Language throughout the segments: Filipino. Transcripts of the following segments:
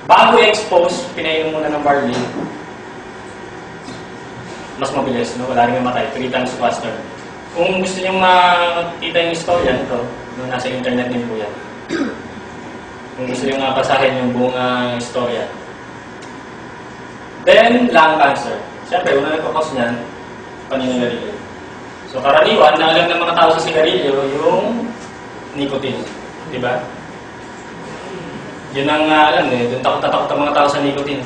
Bago i-expose, pinainom muna ng barley. Mas mabilis, no? Wala rin mamatay. 3 times faster. Kung gusto nyo makita yung istorya, ito, nasa internet din po yan. Kung gusto nyo basahin yung buong istorya. Then, lung cancer. Siyempre, una nagkakos niyan, paninigarilyo. So, karaniwan, na alam ng mga tao sa sigarilyo, yung nicotine. Diba? Yun ang alam eh, doon takot ang mga tao sa nicotine.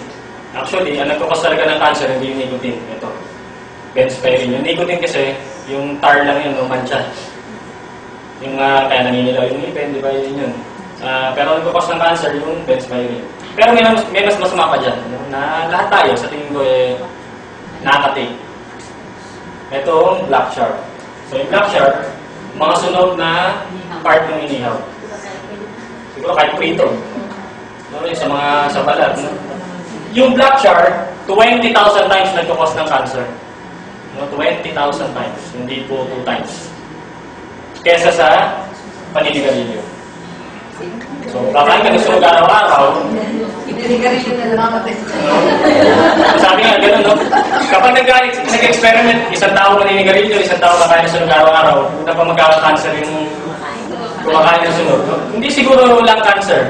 Actually, ang nagkakos talaga ng cancer, hindi yung nicotine. Ito, benzpyrene. Yung nicotine kasi, yung tar lang yun, no, mancha. Yung kaya naninilaw yung ngipin, di ba, yun yun. Pero ang nagkakos ng cancer, yung benzpyrene. Pero may mas masama pa dyan, no, na lahat tayo, sa tingin ko, nakatake. Ito, black shark. So, yung black shark, mga sunog na part ng inihaw. Siguro kahit prito. No, sa balat. No? Yung black shark, 20,000 times nagkakos ng cancer. No, 20,000 times. Hindi po 2 times. Kesa sa paninigarilyo. So, kakain ka ng sunog araw-araw. Paninigarilyo na namamatay. Sabi nga, gano'n, no? Kapag nag-experiment, isang tao paninigarilyo, isang tao kakain ng sunog araw-araw, una pa magkaka-cancer yung kumakain ng sunog. No? Hindi siguro lang cancer.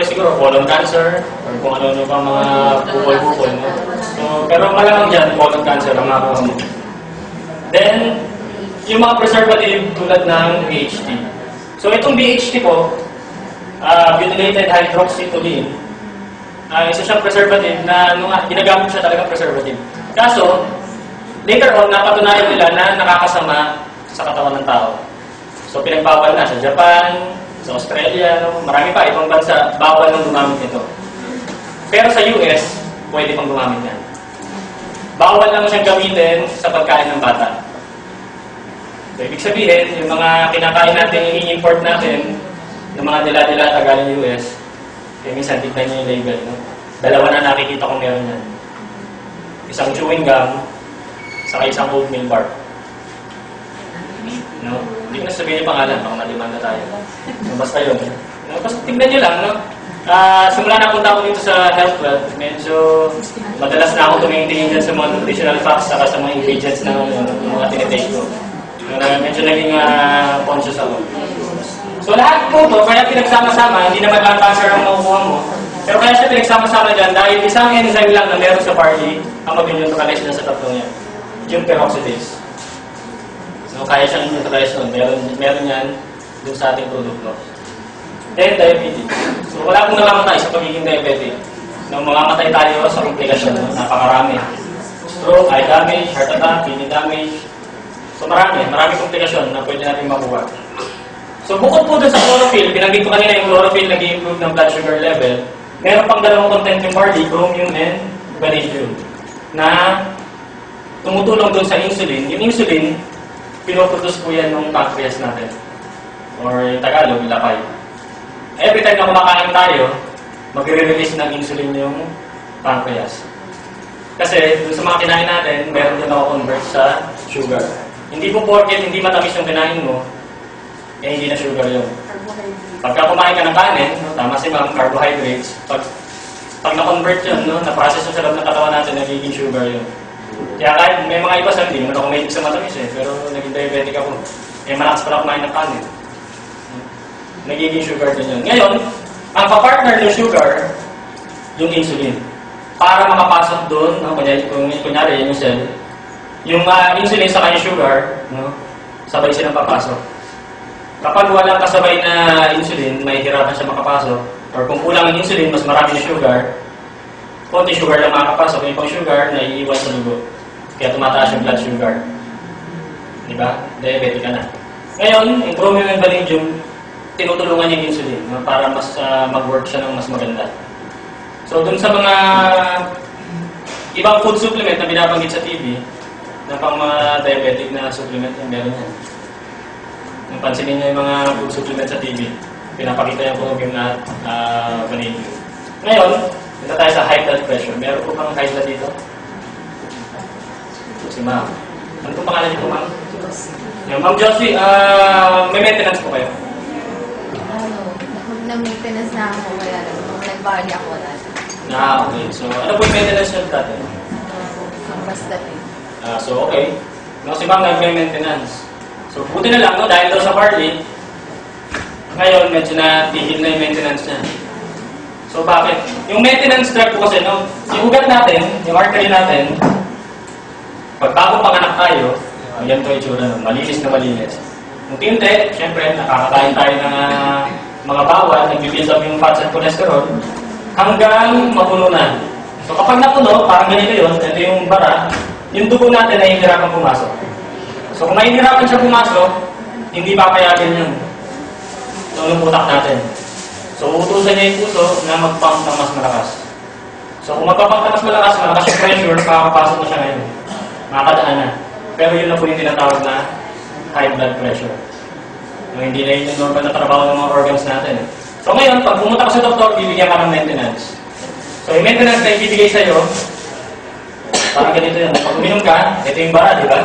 Siguro colon cancer, or kung ano-ano pa mga bukol-bukol. No? So, pero malamang dyan, colon cancer ang makuha mo. Then, yung mga preservative tulad ng BHT. So, itong BHT po, butylated hydroxytoluene, isa siyang preservative na ginagamit siya talagang preservative. Kaso, later on, napatunayan nila na nakakasama sa katawan ng tao. So, pinagbawal na sa Japan, sa Australia, no? Marami pa, ibang bansa, bawal nang gumamit nito. Pero sa US, pwede pang gumamit yan. Bawal lang siyang gamitin sa pagkain ng bata. So, ibig sabihin, yung mga kinakain natin, i-import natin, ng mga dila-dila galing US, kaya minsan, tignan nyo yung label. No? Dalawa na nakikita kung meron yan. Isang chewing gum, saka isang oatmeal bar. No? Hindi ko na sabihin yung pangalan, baka malimanda tayo. No, basta yun. No? Basta tignan nyo lang, no? Simula na punta ako dito sa Health Club, medyo madalas na ako tumingin dyan sa mga nutritional facts saka sa mga ingredients na mga tinitake ko. Medyo naging conscious ako. So lahat po to, kaya pinagsama-sama, hindi naman lang cancer ang makukuha mo. Pero kaya siya pinagsama-sama dyan dahil isang enzyme lang na meron sa barley ang mag-neutralize na sa tatlong yan. Yung peroxidase. So, kaya siyang neutralize nun. Meron yan dun sa ating produkto. Then, diabetes. So, wala akong namamatay sa pagiging diabetic. Nung mamamatay tayo sa komplikasyon, napakarami. Stroke, eye damage, heart attack, kidney damage. So, marami komplikasyon na pwede natin makuha. So, bukod po dun sa chlorophyll, binanggit ko kanina yung chlorophyll nag-i-improve ng blood sugar level. Meron pang dalawang content yung barley, chromium and vanadium, na tumutulong dun sa insulin. Yung insulin, pinoproduce po yan ng pancreas natin. Or yung Tagalog, lapay. Every time na kumakain tayo, magre-release ng insulin yung pancreas. Kasi dun sa mga kinain natin, meron din ako-convert sa sugar. Hindi po porket hindi matamis yung kinain mo, hindi na sugar yun. Pagka kumain ka ng kanin, tama si ma'am, carbohydrates, pag na-convert yun, na-process yung sa loob ng katawan natin, nagiging sugar yun. Kaya kahit may mga iba sabi, hindi naman ako mahilig sa matamis pero naging diabetic ako. Malakas pala kumain ng kanin. Nagiging sugar din yun. Ngayon, ang pa-partner ng sugar, yung insulin. Para makapasok doon, kunyari yung cell, yung insulin sa kanyang sugar, sabay silang papasok. Kapag walang kasabay na insulin, may hirapan siya makapasok. Or kung kulang ang insulin, mas marami na sugar, konti sugar lang makakapasok. Yung pang sugar, naiiwan sa dugo. Kaya tumataas yung blood sugar. Diba? Diabetic ka na. Ngayon, yung chromium and vanadium, tinutulungan yung insulin para mas mag-work siya ng mas maganda. So, dun sa mga ibang food supplement na binabanggit sa TV, na pang mga diabetic na supplement, yung meron yan. Kung pansinin niyo yung mga food supplement sa TV, pinapakita yung chromium na vanadium. Ngayon, ito tayo sa high blood pressure. Meron po bang high blood dito? Si ma'am. Ano po pangalan niyo po, ma'am? Ma'am Josie, may maintenance po kayo? Nag-maintenance na ako kaya bali ako wala. Okay. So, ano po yung maintenance health natin? Basta din. So, okay. No, si ma'am nag-maintenance. So, buti na lang, no, dahil daw sa barley, ngayon, medyo natigil na yung maintenance niya. So, bakit? Yung maintenance track po kasi, no, yung ugat natin, yung artery natin, pag bago panganak tayo, yan po yung itsura, no, malinis na malinis. Yung tinte, syempre, nakakakain tayo ng mga bawal, nag-build up yung fats and cholesterol, hanggang mapuno na. So, kapag napuno, parang ganito yun, ito yung bara, yung dugo natin ay hihirapan pumasok. So, kung mahihirapan siya pumasok, hindi papayagan yun. So, yung utak natin. So, uutusan niya yung puso na mag-pump ng mas malakas. So, kung magpapump ng mas malakas, malakas yung pressure, makakapasok na siya ngayon. Makakadaan na. Pero yun na po yung tinatawag na high blood pressure. So, hindi na yun yung normal na trabaho ng mga organs natin. So, ngayon, pag pumunta ka sa doktor, bibigyan ka ng maintenance. So, yung maintenance na ibibigay sa'yo, parang ganito yun. Pag uminom ka, ito yung bara, di ba?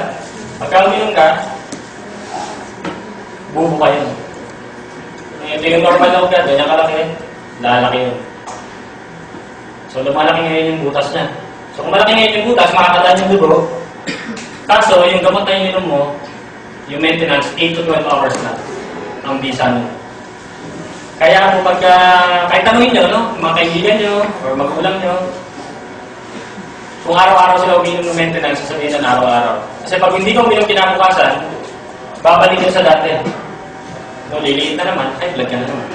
Pagka uminom ka, bubo ka yun. Ito yung normal na ugat, ganyan kalaki, lalaki yun. So, lumalaki ngayon yung butas niya. So, kung malaki ngayon yung butas, makakadaan yung dugo. Kaso, yung gamot na ininom mo, yung maintenance, 8 to 12 hours na ang bisa mo. Kaya kung pagka, kahit tanungin nyo, no? Mga kaibigan nyo, or magulang nyo, kung araw-araw sila uminom ng maintenance, sasabihin na araw-araw. Kasi pag hindi ka uminom kinabukasan, babalik yun sa dati. No, liliit na naman, high blood ka na naman.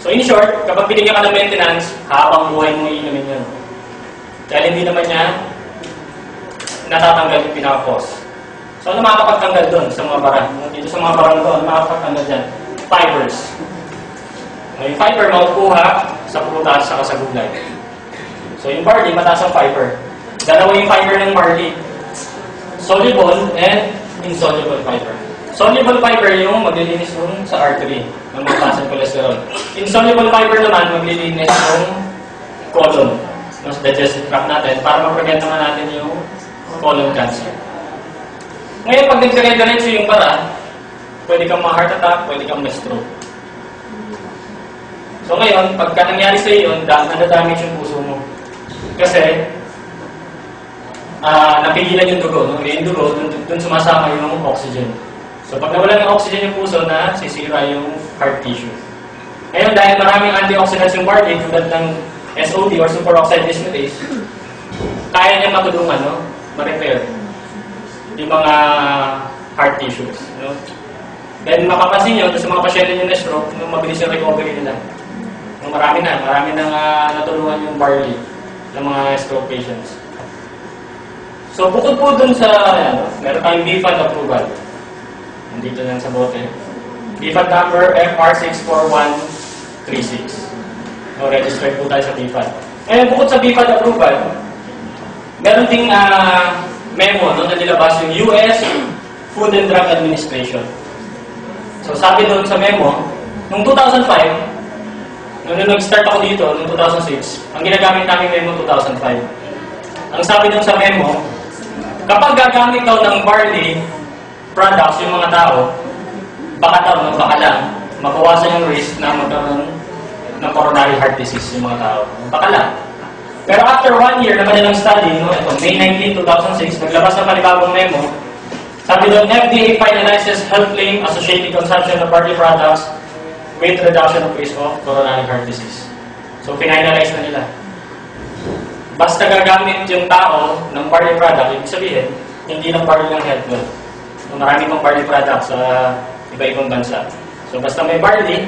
So in short, kapag binigyan ka ng maintenance, habang buhay mo iinumin yun. Dahil hindi naman niya natatanggal yung pinaka-cause. So ano makakapagtanggal doon sa mga bara? Dito sa mga bara na doon, ano makakapagtanggal dyan? Fibers. Yung fiber makukuha sa prutas saka sa gulay. So yung barley, mataas ang fiber. Dalawa yung fiber ng barley. Soluble and insoluble fiber. Soluble fiber yung maglilinis dun sa artery ng mga fats and cholesterol. Insoluble fiber naman maglilinis ng colon, ng digestive tract natin para ma-prevent naman natin yung colon cancer. Ngayon, pag nagkare-diretso yung bara, pwede kang ma-heart attack, pwede kang ma-stroke. So ngayon, pagka nangyari sa iyo yun, nadadamage yung puso mo. Kasi, napigilan yung dugo. No? Yung dugo, dun sumasama yung oxygen. So pag nawala ng oxygen yung puso na, sisira yung heart tissue. Ngayon, dahil maraming antioxidants yung barley, tulad ng SOD or superoxide dismutase, kaya niya matulungan, no? Ma-repair yung mga heart tissues. No? Then makapansin nyo, sa mga pasyente nyo na stroke, mabilis yung recovery nila. Marami nang natulungan yung barley ng mga stroke patients. So bukod po dun sa, meron tayong BFAD approval. Nandito lang sa bote. BFAD number FR64136. So, registered po tayo sa BFAD. Eh, bukod sa BFAD approval, meron ding memo na nilabas yung US Food and Drug Administration. So sabi doon sa memo, noong 2005, nung nag-start ako dito, noong 2006, ang ginagamit namin memo 2005. Ang sabi doon sa memo, kapag gagamit daw ng barley products yung mga tao, baka lang, mabawasan yung risk na magkaroon ng coronary heart disease yung mga tao. Baka lang. Pero after 1 year na kanilang study, no, ito, May 19, 2006, naglabas ng panibagong memo, sabi doon, FDA finalizes health claim associated consumption of barley products with reduction of risk of coronary heart disease. So, finalize na nila. Basta gagamit yung tao ng barley product, ibig sabihin, hindi lang barley ng health well. So, marami pang barley products sa iba-ibang bansa. So, basta may barley,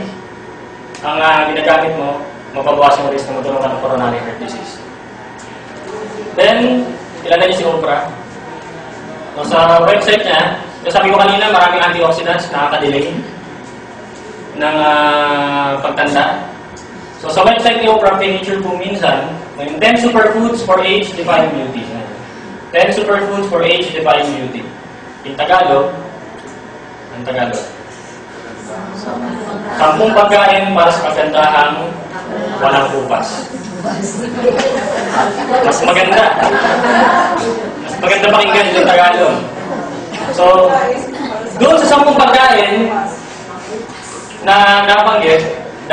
ang ginagamit mo, mapabawas yung risk na matulungan ng coronary heart disease. Then, kilala niyo si Oprah. So, sa website niya, sabi ko kanina, maraming antioxidants na nakaka-delay ng pagtanda. So, sa website ni Oprah, picture po minsan, yung 10 superfoods for age-defying beauty. 10 superfoods for age-defying beauty. In Tagalog, ang Tagalog. 10 pagkain para sa kagandahang walang upas. Mas maganda. Mas maganda pakinggan yung Tagalog. So, doon sa 10 pagkain na nabanggit,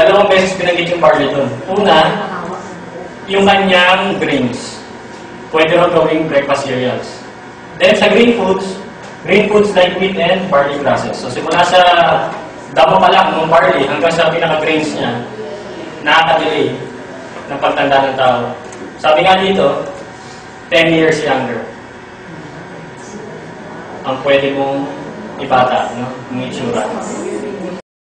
dalawang beses binanggit yung barley doon. Una, yung kanyang grains. Pwede rin gawing breakfast cereals. Then sa green foods like wheat and barley grasses. So simula sa damo pa lang ng barley hanggang sa pinaka-grains niya, nakaka-delay ng pagtanda ng tao. Sabi nga dito, 10 years younger ang pwede mong ibata, no? Yung itsura.